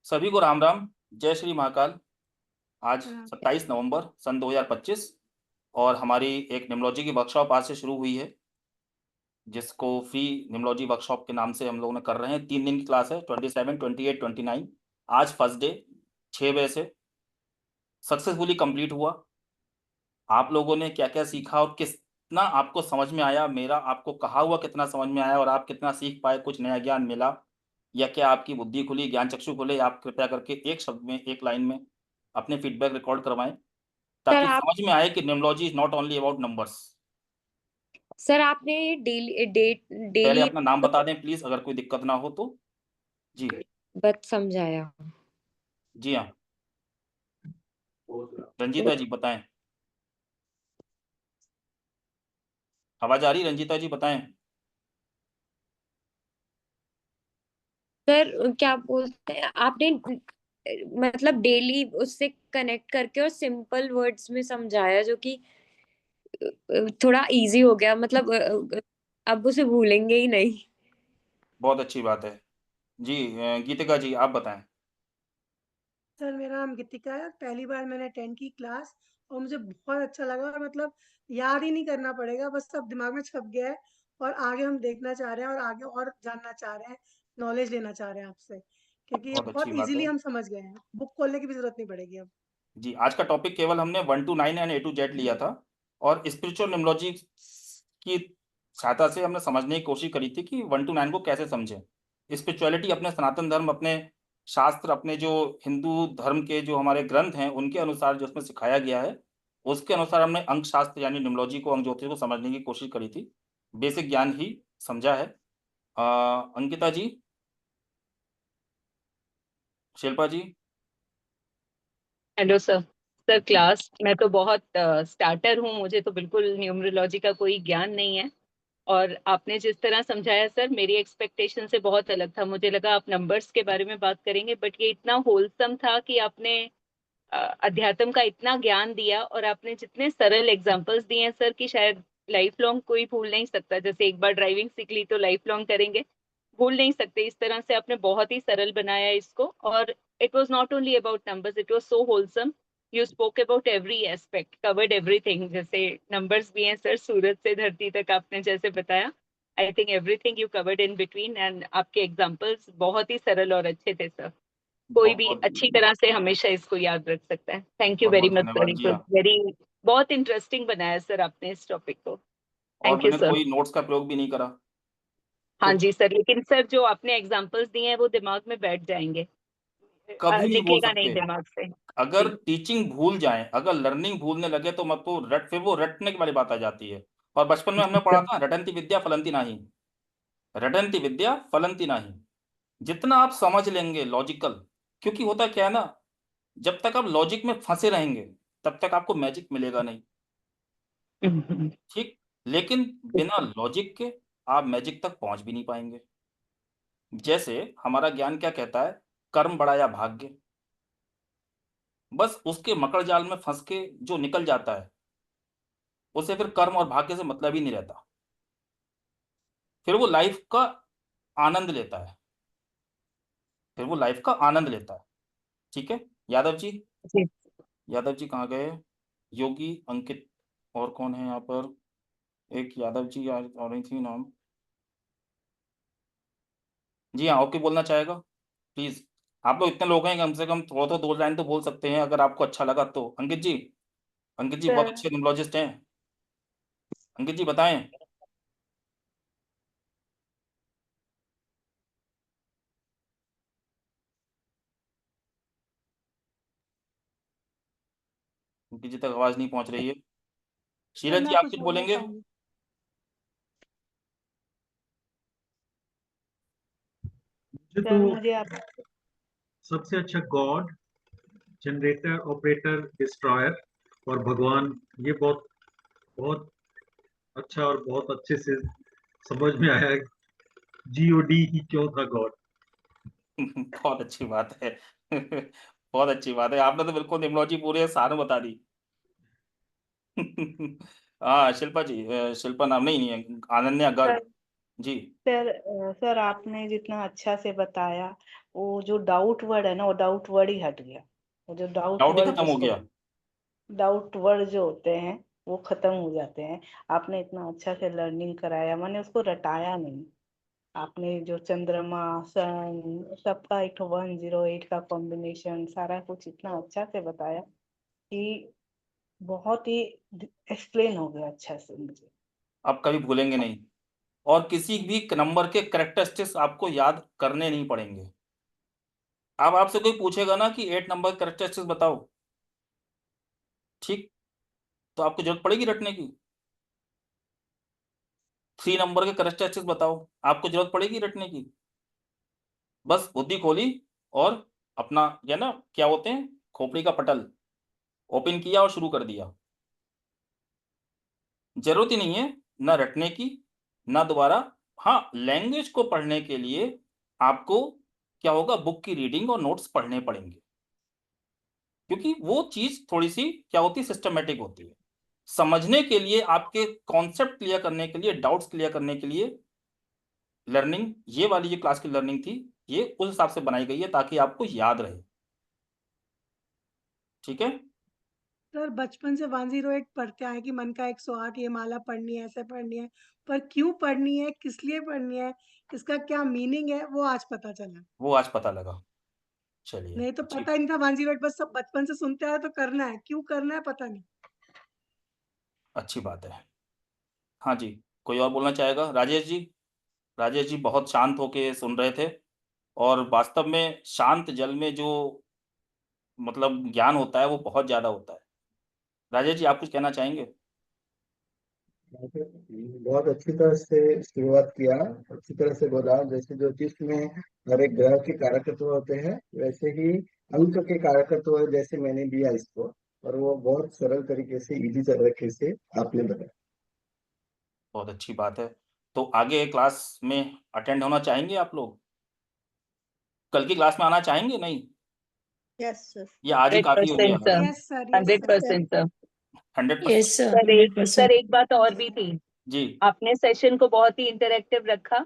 सभी को राम राम। जय श्री महाकाल। आज हाँ, 27 नवंबर सन 2025 और हमारी एक निम्नोलॉजी की वर्कशॉप आज से शुरू हुई है, जिसको फ्री निम्नोलॉजी वर्कशॉप के नाम से हम लोग ने कर रहे हैं। 3 दिन की क्लास है, 27, 28, 29। आज फर्स्ट डे 6 बजे से सक्सेसफुली कंप्लीट हुआ। आप लोगों ने क्या क्या सीखा और कितना आपको समझ में आया, मेरा आपको कहा हुआ कितना समझ में आया और आप कितना सीख पाए, कुछ नया ज्ञान मिला या क्या आपकी बुद्धि खुली, ज्ञान चक्षु खुले, आप कृपया करके एक शब्द में, एक लाइन में अपने फीडबैक रिकॉर्ड करवाएं, सर ताकि आप समझ में आए कि numerology is not only about numbers. Sir आपने पहले डेली अपना नाम बता दें प्लीज, अगर कोई दिक्कत ना हो तो। जी। बत समझाया। जी हाँ, रंजीता जी बताएं। आवाज आ रही, रंजीता जी बताएं। सर क्या बोलते हैं आपने, मतलब डेली उससे कनेक्ट करके और सिंपल वर्ड्स में समझाया, जो कि थोड़ा इजी हो गया, मतलब अब उसे भूलेंगे ही नहीं। बहुत अच्छी बात है। जी गीतिका जी आप बताएं। सर मेरा नाम गीतिका है और पहली बार मैंने अटेंड की क्लास और मुझे बहुत अच्छा लगा और मतलब याद ही नहीं करना पड़ेगा, बस सब दिमाग में छप गया है और आगे हम देखना चाह रहे हैं और आगे और जानना चाह रहे हैं, नॉलेज लेना चाह रहे हैं आपसे, क्योंकि ये बहुत अच्छी बहुत बात इजीली है। हम समझ गए हैं, बुक खोलने की भी जरूरत नहीं पड़ेगी अब। जी, आज का टॉपिक केवल हमने 1 to 9 and A to Z लिया था और स्पिरिचुअल न्यूमरोलॉजी की सहायता से हमने समझने की कोशिश करी थी कि 1 to 9 को कैसे समझें। स्पिरिचुअलिटी अपने सनातन धर्म, अपने शास्त्र, अपने जो हिंदू धर्म के जो हमारे ग्रंथ हैं उनके अनुसार जो उसमें सिखाया गया है, उसके अनुसार हमने अंक शास्त्र यानी न्यूमरोलॉजी को, अंक ज्योतिष को समझने की कोशिश करी थी। बेसिक ज्ञान ही समझा है। Ankita ji, Shilpa ji. Hello sir. Sir class मैं तो बहुत स्टार्टर हूँ, मुझे तो बिल्कुल न्यूमरोलॉजी का कोई ज्ञान नहीं है। और आपने जिस तरह समझाया सर, मेरी एक्सपेक्टेशन से बहुत अलग था। मुझे लगा आप नंबर्स के बारे में बात करेंगे, बट ये इतना होलसम था कि आपने अध्यात्म का इतना ज्ञान दिया और आपने जितने सरल एग्जांपल्स दिए हैं सर, कि शायद लाइफ लॉन्ग कोई भूल नहीं सकता। जैसे एक बार ड्राइविंग सीख ली तो लाइफ लॉन्ग करेंगे, भूल नहीं सकते। इस तरह से आपने बहुत ही सरल बनाया इसको। और it was not only about numbers, it was so wholesome. You spoke about every aspect, covered everything. जैसे नंबर्स भी हैं सर, सूरज से धरती तक आपने जैसे बताया, I think everything you covered in between. And आपके एग्जांपल्स बहुत ही सरल और अच्छे थे सर। कोई बहुत भी बहुत अच्छी तरह से हमेशा इसको याद रख सकता है। थैंक यू बहुत वेरी बहुत मच सर, धन्यवाद इट जी वाज हाँ। वेरी, बहुत इंटरेस्टिंग बनाया सर आपने इस टॉपिक को। और थैंक यू मैंने सर। कोई नोट्स का प्रयोग भी नहीं करा, हाँ क्योंकि जी सर, लेकिन सर जो आपने एग्जांपल्स दिए हैं वो दिमाग में बैठ जाएंगे, कभी नहीं भूल दिखेगा नहीं सकते। दिमाग से। अगर जी। टीचिंग भूल जाए, अगर लर्निंग भूलने लगे तो मत, तो रट, फिर वो रटने की वाली बात आ जाती है। और बचपन में हमने पढ़ा था, रटंती विद्या फलंती नहीं। रटंती विद्या फलंती नहीं। जितना आप समझ लेंगे लॉजिकल, क्योंकि होता क्या है ना, जब तक आप लॉजिक में फंसे रहेंगे तब तक आपको मैजिक मिलेगा नहीं। ठीक। लेकिन बिना लॉजिक के आप मैजिक तक पहुंच भी नहीं पाएंगे। जैसे हमारा ज्ञान क्या कहता है, कर्म बड़ा या भाग्य, बस उसके मकड़ जाल में फंस के जो निकल जाता है, उसे फिर कर्म और भाग्य से मतलब ही नहीं रहता। फिर वो लाइफ का आनंद लेता है, फिर वो लाइफ का आनंद लेता है। ठीक है। यादव जी, जी यादव जी कहाँ गए? योगी, अंकित, और कौन है यहाँ पर? एक यादव जी और ही थी नाम। जी हाँ, ओके बोलना चाहेगा प्लीज। आप लोग इतने लोग हैं, कम से कम थोड़ा तो 2 लाइन तो बोल सकते हैं अगर आपको अच्छा लगा तो। अंकित जी, अंकित जी बहुत सर अच्छे न्यूमरोलॉजिस्ट हैं। अंकित जी बताएं। अंकित जी तक आवाज नहीं पहुंच रही है। सर शीरज जी मैं आप कुछ कुछ बोलना बोलेंगे? चाहूंगी। मुझे तो सर मुझे आप सबसे अच्छा गॉड, जनरेटर, ऑपरेटर, डिस्ट्रॉयर और भगवान, ये बहुत बहुत अच्छा और बहुत अच्छे से समझ में आया। जीओडी ही क्यों था गॉड। बहुत अच्छी बात है। बहुत अच्छी बात है, आपने तो बिल्कुल निम्नोलॉजी पूरे सार में बता दी। हाँ शिल्पा जी, शिल्पा नाम नहीं, नहीं है, अनन्या सर गर्ग। जी सर आपने जितना अच्छा से बताया, वो जो डाउट वर्ड है ना, वो डाउट वर्ड ही हट गया। वो जो डाउट डाउट ही वर्ड खत्म हो गया। डाउट वर्ड जो होते हैं वो खत्म हो जाते हैं। आपने इतना अच्छा से लर्निंग कराया, मैंने उसको रटाया नहीं। आपने जो चंद्रमा, सन, सबका 108 का कॉम्बिनेशन, सारा कुछ इतना अच्छा से बताया कि बहुत ही एक्सप्लेन हो गया अच्छा से मुझे। आप कभी भूलेंगे नहीं, और किसी भी नंबर के कैरेक्टरिस्टिक्स आपको याद करने नहीं पड़ेंगे। अब आपसे कोई पूछेगा ना कि 8 नंबर कैरेक्टरिस्टिक्स बताओ, ठीक, तो आपको जरूरत पड़ेगी रटने की। 3 नंबर के कैरेक्टरिस्टिक्स बताओ, आपको जरूरत पड़ेगी रटने की। बस बुद्धि खोली और अपना या ना क्या होते हैं, खोपड़ी का पटल ओपन किया और शुरू कर दिया। जरूरत ही नहीं है ना रटने की ना दोबारा। हाँ, लैंग्वेज को पढ़ने के लिए आपको क्या होगा, बुक की रीडिंग और नोट्स पढ़ने पड़ेंगे, क्योंकि वो चीज थोड़ी सी क्या होती है, सिस्टमेटिक होती है। समझने के लिए, आपके कॉन्सेप्ट क्लियर करने के लिए, डाउट्स क्लियर करने के लिए लर्निंग, ये वाली जो क्लास की लर्निंग थी, ये उस हिसाब से बनाई गई है ताकि आपको याद रहे। ठीक है। सर बचपन से 108 पढ़ते आए कि मन का 108, ये माला पढ़नी है, ऐसे पढ़नी है, पर क्यों पढ़नी है, किस लिए पढ़नी है, इसका क्या मीनिंग है, वो आज पता चला। वो आज पता लगा। चलिए नहीं तो अच्छी पता ही नहीं था 108, बस सब बचपन से सुनते आए तो करना है, क्यों करना है पता नहीं। अच्छी बात है। हाँ जी, कोई और बोलना चाहेगा? राजेश जी। राजेश जी बहुत शांत होके सुन रहे थे, और वास्तव में शांत जल में जो मतलब ज्ञान होता है वो बहुत ज्यादा होता है। राजेश जी, आप कुछ कहना चाहेंगे? बहुत अच्छी तरह से शुरुआत किया, अच्छी तरह से बोला। जैसे ज्योतिष में हर एक ग्रह के कारकत्व होते हैं, वैसे ही अंक के कारकत्व जैसे मैंने लिया इसको, और वो बहुत सरल तरीके से, इजी तरीके से आपने बताया। बहुत अच्छी बात है। तो आगे क्लास में अटेंड होना चाहेंगे आप लोग? कल की क्लास में आना चाहेंगे नहीं? Yes sir. ये आज ही काफी हो गया? 100% sir, yes sir, yes sir. 100% sir. 100%? Yes sir, sir एक 100%। एक बात और भी थी। जी आपने सेशन को बहुत ही इंटरेक्टिव रखा,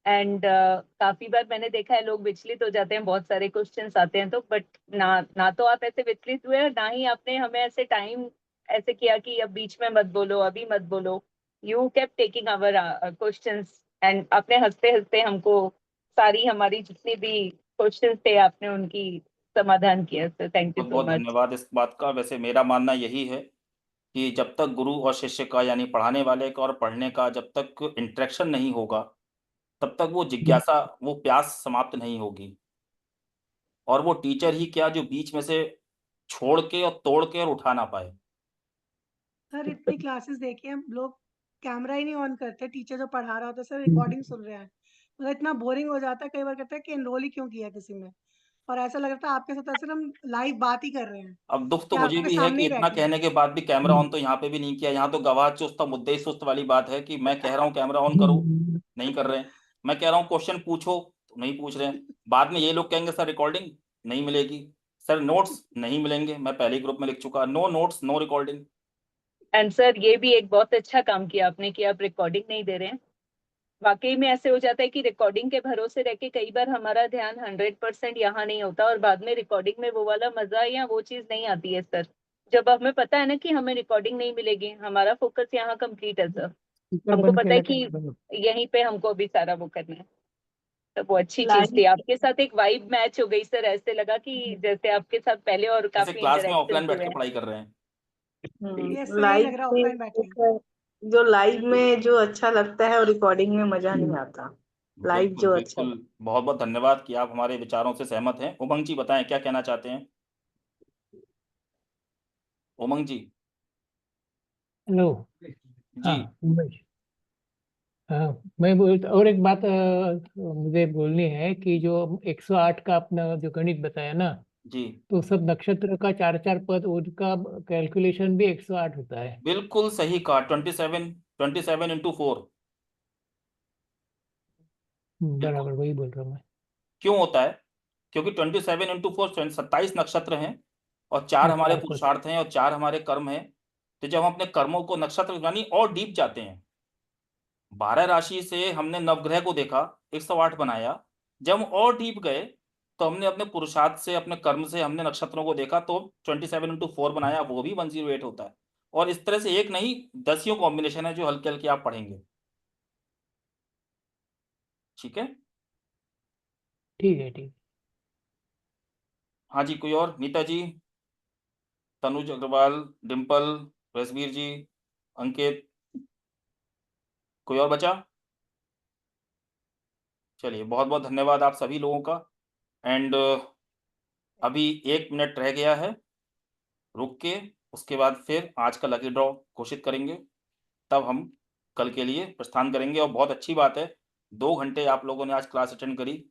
एंड काफी बार मैंने देखा है लोग विचलित हो जाते हैं, बहुत सारे क्वेश्चंस आते हैं तो, बट ना तो आप ऐसे विचलित हुए, और ना ही आपने हमें ऐसे टाइम ऐसे किया कि अब बीच में मत बोलो, अभी मत बोलो। You kept taking our questions, and आपने हंसते हंसते हमको सारी हमारी जितनी भी क्वेश्चंस थे आपने उनकी समाधान किया। सर थैंक यू बहुत सो बहुत मच। धन्यवाद इस बात का। वैसे मेरा मानना यही है कि जब तक गुरु और शिष्य का, यानी पढ़ाने वाले का और पढ़ने का जब तक इंटरेक्शन नहीं होगा, तब तक वो जिज्ञासा, वो प्यास समाप्त नहीं होगी। और वो टीचर ही क्या, जो बीच में से छोड़ के और तोड़ के और उठा ना पाए। सर इतनी क्लासेस देखी हैं, लोग कैमरा ही नहीं ऑन करते, टीचर जो पढ़ा रहा होता है, सर रिकॉर्डिंग सुन रहे हैं, मतलब इतना बोरिंग हो जाता है। कई बार कहते हैं कि एनरोल ही क्यों किया किसी में, और ऐसा लगता है आपके साथ ऐसे हम लाइव बात ही कर रहे हैं, अब दुख तो कि मुझे आपके भी है सामने कि ही इतना बैठे हैं। कहने के बाद भी कैमरा ऑन तो यहाँ पे भी नहीं किया। यहाँ तो गवाह चुस्त और मुद्दई सुस्त वाली बात है कि मैं कह रहा हूँ कैमरा ऑन करो, नहीं कर रहे हैं। मैं कह रहा हूँ क्वेश्चन पूछो, तो नहीं पूछ रहे हैं। बाद में ये लोग कहेंगे सर रिकॉर्डिंग नहीं मिलेगी, सर नोट्स नहीं मिलेंगे। मैं पहले ही ग्रुप में लिख चुका, no notes no recording. And sir ये भी एक बहुत अच्छा काम किया आपने कि आप रिकॉर्डिंग नहीं दे रहे हैं। वाकई में ऐसे हो जाता है कि रिकॉर्डिंग के भरोसे रह के कई बार हमारा ध्यान 100% यहाँ नहीं होता, और बाद में रिकॉर्डिंग में वो वाला मजा या वो चीज नहीं आती है सर। जब हमें पता है ना कि हमें रिकॉर्डिंग नहीं मिलेगी, हमारा फोकस यहाँ कंप्लीट है सर। हमको पता है कि यहीं पे हमको अभी सारा वो करना है। तो वो अच्छी चीज थी, आपके साथ एक वाइब मैच हो गई सर। ऐसे लगा कि जैसे आपके साथ पहले और जैसे काफी क्लास में इंटरेक्शन ऑफलाइन बैठ हुए के हैं। पढ़ाई कर रहे हैं। यस सर, यही लाइव लग रहा है में ऑफलाइन बैठे हैं। जो लाइव में जो अच्छा लगता है, और रिकॉर्डिंग में मजा नहीं आता। लाइव बिल्कुल जो अच्छा बिल्कुल, बहुत बहुत धन्यवाद कि आप हमारे विचारों से सहमत हैं। उमंग जी बताएं क्या कहना चाहते हैं? उमंग जी। हेलो। जी हाँ उमेश। मैं बोल और एक बात मुझे बोलनी है कि जो 108 का अपना जो गणित बताया ना, जी तो सब नक्षत्र का 4 4 पद, उनका कैलकुलेशन भी 108 होता है। बिल्कुल सही कहा। 27 इंटू 4। बिल्कुल। बराबर वही बोल रहा हूँ मैं। क्यों होता है? क्योंकि 27 इंटू 4 27 नक्षत्र हैं, और 4 हमारे 4 पद। पुरुषार्थ हैं, और 4 हमारे कर्म हैं। तो जब हम अपने कर्मों को नक्षत्र यानी और डीप जाते हैं, 12 राशि से हमने नवग्रह को देखा, 108 बनाया। जब हम और डीप गए तो हमने अपने पुरुषार्थ से, अपने कर्म से हमने नक्षत्रों को देखा, तो 27 इंटू 4 बनाया, वो भी 108 होता है। और इस तरह से एक नहीं, 10 कॉम्बिनेशन है जो हल्के हल्के आप पढ़ेंगे। ठीक है, ठीक है, ठीक। हाँ जी, कोई और? नीता जी, तनुज अग्रवाल, डिम्पल, रसबीर जी, अंकित, कोई और बचा? चलिए, बहुत बहुत धन्यवाद आप सभी लोगों का। एंड अभी 1 मिनट रह गया है, रुक के उसके बाद फिर आज का लकी ड्रॉ घोषित करेंगे, तब हम कल के लिए प्रस्थान करेंगे। और बहुत अच्छी बात है, 2 घंटे आप लोगों ने आज क्लास अटेंड करी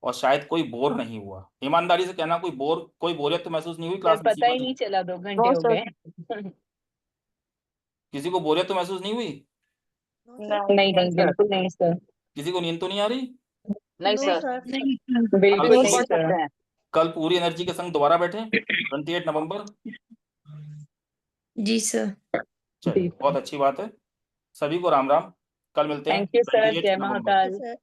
और शायद कोई बोर नहीं हुआ। ईमानदारी से कहना, कोई बोरियत तो महसूस नहीं हुई सर क्लास में? पता सीमा ही जी, नहीं चला 2 घंटे हो गए। किसी को बोरियत तो महसूस नहीं हुई? नहीं नहीं, बिल्कुल नहीं सर। किसी को नींद तो नहीं आ रही? नहीं नो सर, सर। बिल्कुल कल नहीं सर। कल पूरी एनर्जी के संग दोबारा बैठे 28 नवंबर। जी सर। चलिए, बहुत अच्छी बात है। सभी को राम राम, कल मिलते हैं थैंक यू सर, 28 जय नवंबर। महाकाल।